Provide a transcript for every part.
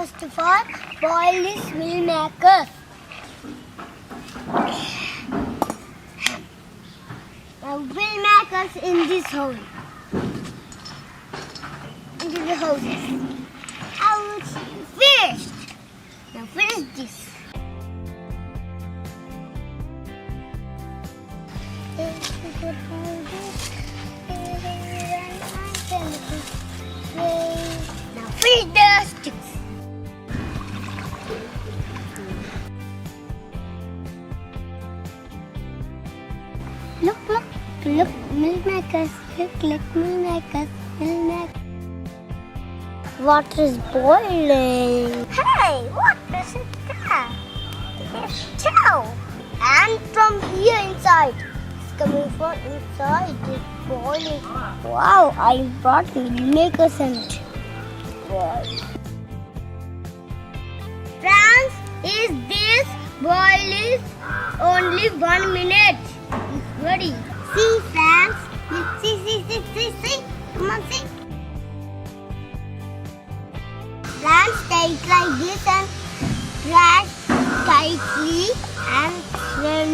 First of all, boil this meal maker. Now we'll make us in this hole. Into the hoses. Ouch! Finished! Now finish this. Now finish the sticks. Look, milk makers. Look, milk makers, milk makers. Water is boiling. Hey, what is it there? It's chow. And from here inside. It's coming from inside. It's boiling. Wow, I brought milk makers and wow. France, is this boil is only 1 minute. It's ready. See, France. See. Come on, see. France, take like this and press tightly and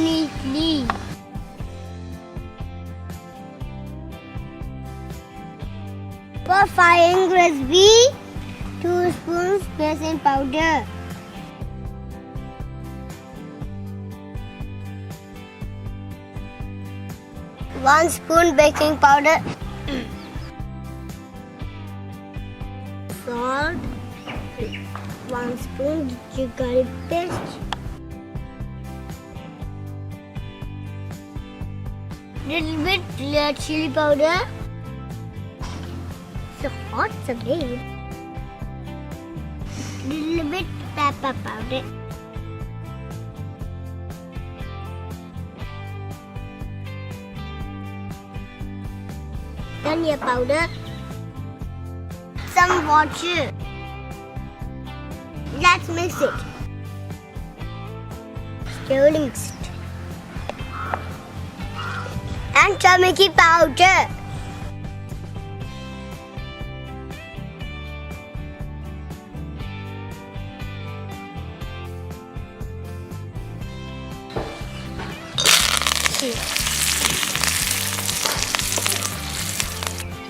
neatly. For frying recipe, 2 spoons baking powder. 1 spoon baking powder. Salt. 1 spoon curry paste. Little bit red chili powder. So hot today. Little bit pepper powder. Dhania powder. Some water. Let's mix it. Slowly mix it. And turmeric powder.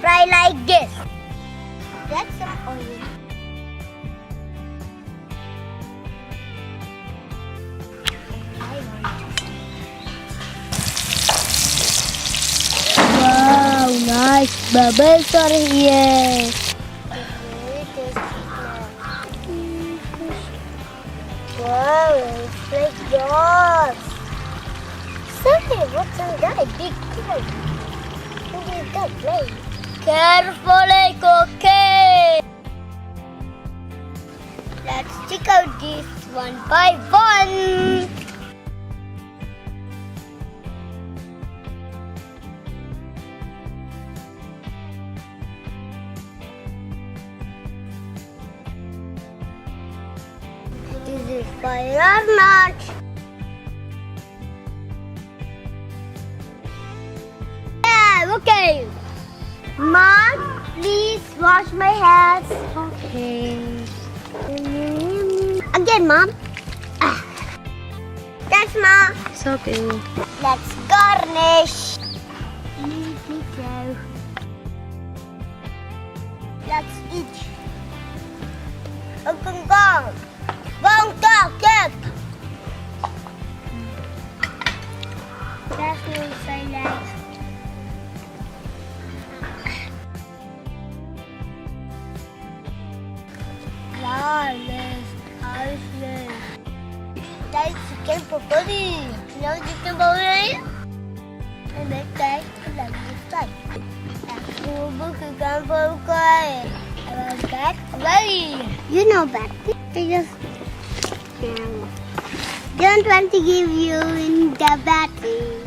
Fry like this. Get some oil. Wow, nice bubbles are here. Wow, it's like yours. Sorry, what's on that big plate? Who is that plate? Carefully cook it. Let's check out this one by one. Is it fire or not? Yeah, okay. Mom, please wash my hands. Okay. Again, Mom. Thanks, Mom. It's okay. Let's garnish. Let's eat. Open gong. Gong talk, yes. That's what I like. That is chicken papadi. You know chicken papadi? And then take like this type. You know Betty. I just don't want to give you in the battery.